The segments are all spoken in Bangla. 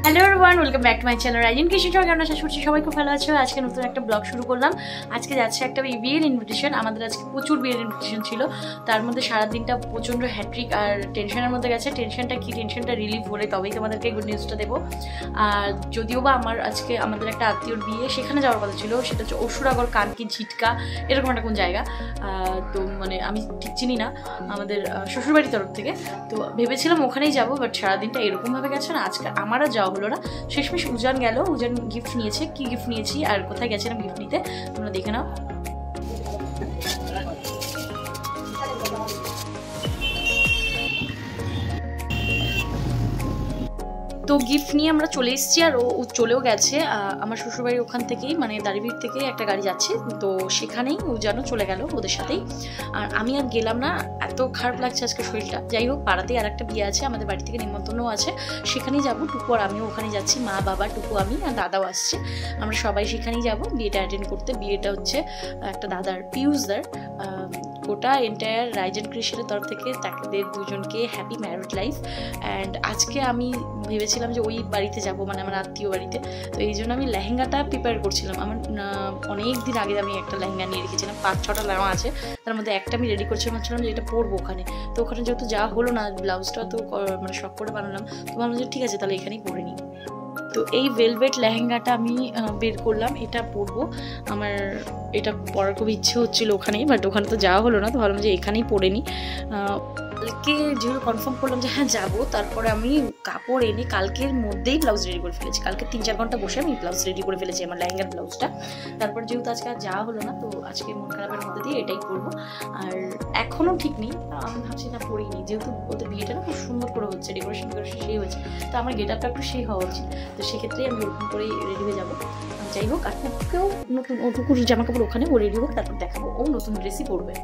Hello everyone, welcome back to my channel rising Kishore. কেমন আছো? শুনছি সবাই খুব ভালো আছো। আজকে নতুন একটা ব্লগ শুরু করলাম। আজকে যাচ্ছে একটা বিয়ের ইনভিটেশন। আমাদের আজকে প্রচুর বিয়ের ইনভিটেশন ছিল, তার মধ্যে সারাদিনটা প্রচণ্ড হ্যাট্রিক আর টেনশনের মধ্যে গেছে। টেনশনটা রিলিভ হলে তবেই তোমাদেরকে গুড নিউজটা দেবো। আর যদিও বা আজকে আমাদের একটা আত্মীয়র বিয়ে, সেখানে যাওয়ার কথা ছিল। সেটা হচ্ছে অসুরাগড় কানকি ঝিটকা এরকম একটা কোন জায়গা, তো আমি ঠিক চিনি না, আমাদের শ্বশুরবাড়ির তরফ থেকে। তো ভেবেছিলাম ওখানেই যাবো, বাট সারাদিনটা এরকমভাবে গেছে না, আজকে আমার আর যাওয়া হলো না। শেষমেশ উজান গেল, উজান গিফট নিয়েছে। কি গিফট নিয়েছি আর কোথায় গেছিলাম গিফট নিতে তোমরা দেখে নাও। তো গিফট নিয়ে আমরা চলে এসেছি, আর ও চলেও গেছে। আমার শ্বশুরবাড়ির ওখান থেকেই, দাড়িভিড় থেকেই একটা গাড়ি যাচ্ছে, তো সেখানেই ও যেন চলে গেল ওদের সাথেই। আর আমি আর গেলাম না, এত খারাপ লাগছে আজকে শরীরটা। যাই হোক, পাড়াতেই আর একটা বিয়ে আছে, আমাদের বাড়ি থেকে নিমন্ত্রণও আছে, সেখানেই যাবো। টুকু আর আমিও ওখানে যাচ্ছি, মা বাবা টুকু আমি আর দাদাও আসছে। আমরা সবাই সেখানেই যাবো বিয়েটা অ্যাটেন্ড করতে। বিয়েটা হচ্ছে একটা দাদার, পিয়ুষদার। গোটা এন্টায়ার রাইজেন ক্রিয়েশনের তরফ থেকে তাদের দুজনকে হ্যাপি ম্যারিড লাইফ। অ্যান্ড আজকে আমি ভেবেছিলাম যে ওই বাড়িতে যাব, আমার আত্মীয় বাড়িতে। তো এই জন্য আমি লেহেঙ্গাটা প্রিপেয়ার করছিলাম। আমার অনেক দিন আগে আমি একটা লেহেঙ্গা নিয়ে রেখেছিলাম, 5-6টা লেহেঙ্গা আছে, তার মধ্যে একটা আমি রেডি করছিলাম, ভাবছিলাম যে এটা পরবো ওখানে। তো ওখানে যেহেতু যাওয়া হলো না, ব্লাউজটা তো শখ করে বানালাম, তো ভাবলাম যে ঠিক আছে তাহলে এখানেই পরে নিই। তো এই ভেলভেট লেহেঙ্গাটা আমি বের করলাম, এটা পরবো। আমার এটা পরার খুব ইচ্ছে হচ্ছিল ওখানেই, বাট ওখানে তো যাওয়া হলো না, তো ভাবলাম যে এখানেই পরে নিই। কালকে যেহেতু কনফার্ম করলাম যে হ্যাঁ যাবো, তারপরে আমি কাপড় এনে কালকের মধ্যেই ব্লাউজ রেডি করে ফেলেছি। কালকে 3-4 ঘন্টা বসে আমি ব্লাউজ রেডি করে ফেলেছি, আমার লেহেঙ্গার ব্লাউজটা। তারপর যেহেতু আজকে আর যাওয়া হলো না, তো আজকে মন খারাপের মধ্যে দিয়ে এটাই করবো। আর এখনও ঠিক নেই, আমি ভাবছি না পরিনি, যেহেতু ওদের বিয়েটা না খুব সুন্দর করে হচ্ছে, ডেকোরেশন করে সেই হয়েছে, তো আমার গেট আপটা একটু সেই হওয়া উচিত। তো সেক্ষেত্রে আমি ওরকম করেই রেডি হয়ে যাবো। যাই হোক, আর টুকুকেও নতুন ওটুকুর জামা কাপড় ওখানে ও রেডি হোক, তারপর দেখাবো ও নতুন ড্রেসই পরবে।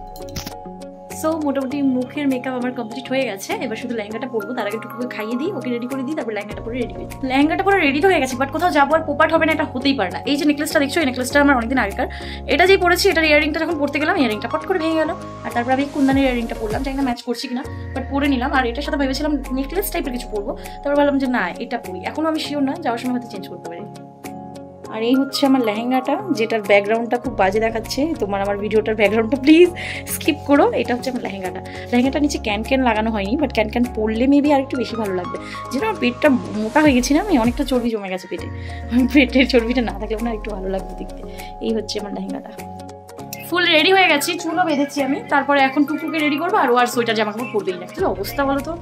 সো মোটামুটি মুখের মেকআপ আমার কমপ্লিট হয়ে গেছে, এবার শুধু লেহেঙ্গাটা পরবো। তার আগে টুকুকে খাইয়ে দিই, ওকে রেডি করে দিই, তারপর লেহেঙ্গাটা পরে রেডি হয়ে। লেহেঙ্গাটা পরে রেডি তো হয়ে গেছে, বাট কোথাও যাবো আর পোপাট হবে না, এটা হতেই পারে না। এই যে নেকলেসটা দেখছো, এই নেকলেসটা আমার অনেকদিন আগেকার। এটা যেই পরেছি, এটার ইয়ারিংটা যখন পরতে গেলাম, ইয়ারিংটা পট করে ভেঙে গেল। আর তারপর আমি কুন্দানের ইয়ারিংটা পরলাম, জানি না ম্যাচ করছি কিনা, বাট পরে নিলাম। আর এটার সাথে ভেবেছিলাম নেকলেস টাইপের কিছু পরবো, তারপর ভাবলাম যে না, এটা পরি। এখনো আমি শিওর না, যাওয়ার সময় হয়তো চেঞ্জ করতে পারি। আর এই হচ্ছে আমার লেহেঙ্গাটা, যেটার ব্যাকগ্রাউন্ডটা খুব বাজে দেখাচ্ছে। আমার ভিডিওটার ব্যাকগ্রাউন্ডটা প্লিজ স্কিপ করো। এটা হচ্ছে আমার লেহেঙ্গাটা নিচে ক্যান লাগানো হয়নি, বাট ক্যান পরলে মেবি আর একটু বেশি ভালো লাগবে। যেটা আমার পেটটা মোটা হয়ে গেছি না, আমি অনেকটা চর্বি জমে গেছে পেটে, পেটের চর্বিটা না থাকলে না একটু ভালো লাগবে দেখতে। এই হচ্ছে আমার লেহেঙ্গাটা। ফুল রেডি হয়ে গেছি, চুলও বেঁধেছি আমি। তারপরে এখন টুকুকে রেডি করবো, আর ও আর সোয়েটার জামা কাপড় পরবেই না। কি অবস্থা বলো তো,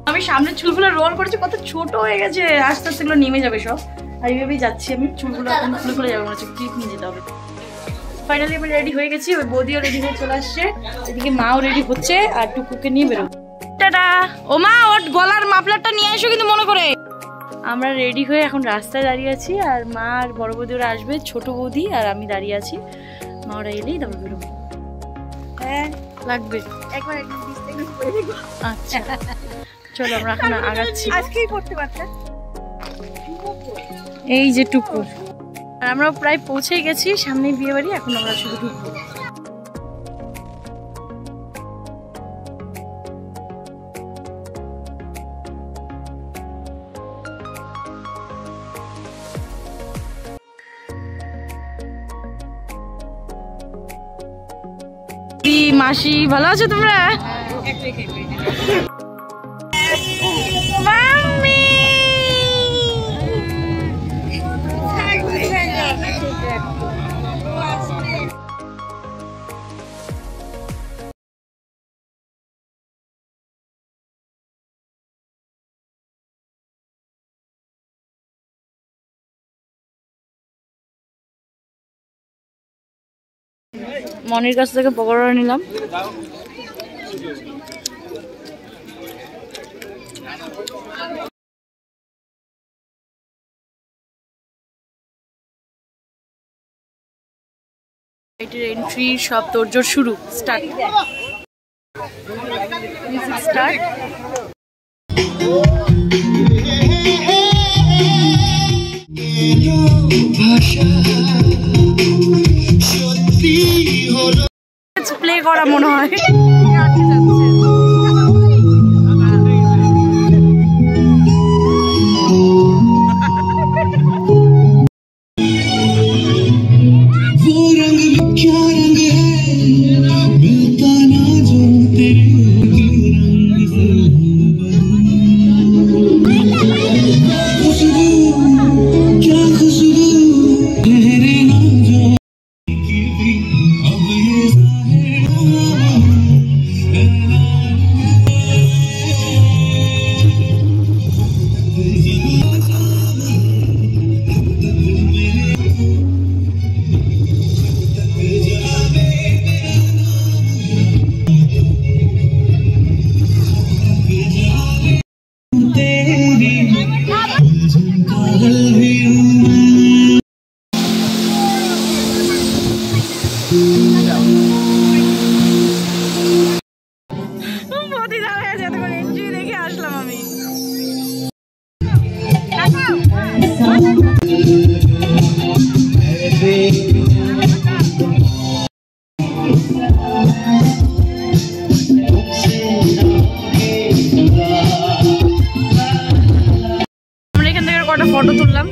আমি সামনের চুলগুলো রোল করেছি, কত ছোট হয়ে গেছে, আস্তে আস্তে এগুলো নেমে যাবে সব। আর এইভাবেই যাচ্ছি আমি, চুলগুলো এখন খুলে যাবে, মনে হচ্ছে ক্লিপ নিয়ে যেতে হবে। ফাইনালি আমি রেডি হয়ে গেছি, ওই বৌদিও রেডি হয়ে চলে আসছে, এদিকে মাও রেডি হচ্ছে, আর টুকুকে নিয়ে বেরোবো। টাটা। ও মা, ওর গলার মাফলারটা নিয়ে এসো কিন্তু মনে করে। আমরা রেডি হয়ে এখন রাস্তায় দাঁড়িয়ে আছি, আর মা আর বড় বৌদি ওরা আসবে, ছোট বৌদি আর আমি দাঁড়িয়ে আছি। মা ওরা এলেই তারপর বেরোবো। হ্যাঁ লাগবে, একবার আচ্ছা চলো আমরা এখন আগাচ্ছি। আজকেই পড়তে পারতাম। এই যে টুকু, আর আমরা প্রায় পৌঁছেই গেছি, সামনে বিয়ে বাড়ি, এখন আমরা শুধু ঢুকবো। মাসি ভালো আছো তোমরা? মনির কাছ থেকে পকোড়া নিলাম। এটার এন্ট্রি সব তোরজোর শুরু, স্টার্ট। Music start. প্লে করা মনে হয়। কটা ফটো তুললাম।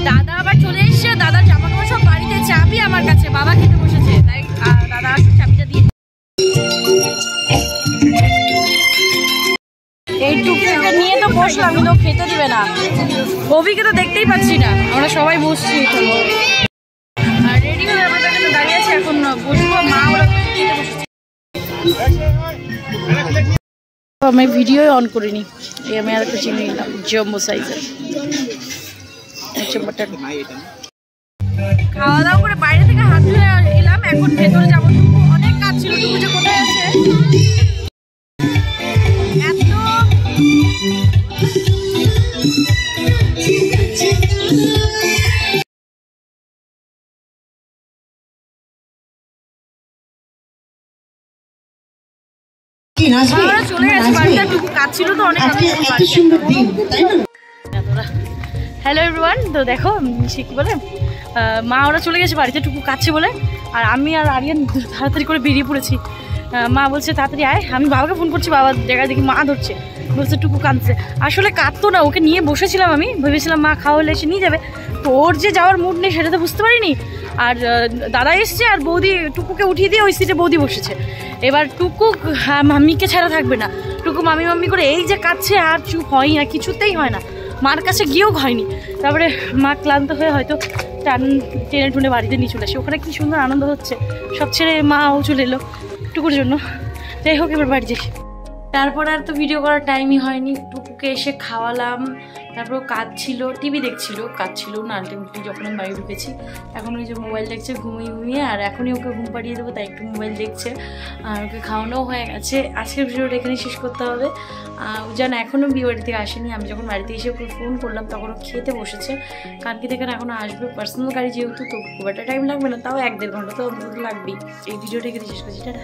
দাদা আবার চলে এসছে, দাদার জামা কাপড় সব বাড়িতে, চাবি আমার কাছে, বাবা খেতে বসেছে, তাই দাদা আসলে চাবিটা দিয়ে এই টুকটাকে নিয়ে তো বসলাম, কিন্তু খেতে দিবে না। অভিকে তো দেখতেই পাচ্ছি না, আমরা সবাই বসছি আর রেডি হয়ে আমাদের কাছে দাঁড়িয়ে আছে। এখন বসবো, মা ওরা খেতে বসেছে। আমি ভিডিও অন করিনি, এই আমি আর একটা চিনি নিলাম জম্বো সাইজের। খাওয়া দাওয়া করে বাইরে থেকে হাত ধুয়ে এলাম, এখন ভেতরে যাবো। অনেক কাজ ছিল, টুকু যে কোথায় আছে এত চলে গেছে বাড়িটা, টুকু কাজ ছিল তো অনেক। হ্যালো এভরিওয়ান, তো দেখো সে কি বলে, মা ওরা চলে গেছে বাড়িতে টুকু কাচ্ছে বলে, আর আমি আর আরিয়ান তাড়াতাড়ি করে বেরিয়ে পড়েছি। মা বলছে তাড়াতাড়ি আয়, আমি বাবাকে ফোন করছি, বাবার জায়গায় দেখি মা ধরছে, বলছে টুকু কাঁদছে। আসলে কাঁদতো না, ওকে নিয়ে বসেছিলাম, আমি ভেবেছিলাম মা খাওয়া হলে এসে নিয়ে যাবে, তো ওর যে যাওয়ার মুড নেই সেটা তো বুঝতে পারিনি। আর দাদা এসছে আর বৌদি টুকুকে উঠিয়ে দিয়ে ওই সিটে বৌদি বসেছে। এবার টুকু মাম্মিকে ছাড়া থাকবে না, টুকু মাম্মি মাম্মি করে এই যে কাঁদছে, আর চুপ হয় না, কিছুতেই হয় না, মার কাছে গিয়েও হয়নি। তারপরে মা ক্লান্ত হয়ে হয়তো টেনে টুনে বাড়িতে নিয়ে চলে আসে। ওখানে কি সুন্দর আনন্দ হচ্ছে, সব ছেড়ে মাও চলে এলো টুকুর জন্য। যাই হোক, এবার বাড়ি যাই। তারপর আর তো ভিডিও করার টাইমই হয়নি। টুকুকে এসে খাওয়ালাম, তারপর কাজ ছিল, টিভি দেখছিল, কাজ ছিল না আলটিমেটলি যখন আমি বাড়ি ঢুকেছি। এখন ওই যে মোবাইল দেখছে ঘুমিয়ে, আর এখনই ওকে ঘুম পাড়িয়ে দেবো, তাই একটু মোবাইল দেখছে, আর ওকে খাওয়ানোও হয়ে গেছে। আজকের ভিডিওটা এখানেই শেষ করতে হবে। যেন এখনও বিয়ে বাড়ি থেকে আসেনি, আমি যখন বাড়িতে এসে ওকে ফোন করলাম তখন ও খেতে বসেছে। কালকে থেকে এখনও আসবে, পার্সোনাল গাড়ি যেহেতু, তো খুব একটা টাইম লাগবে না, তাও 1-1.5 ঘন্টা তো লাগবেই। এই ভিডিওটা এখানে শেষ করছি, টাটা।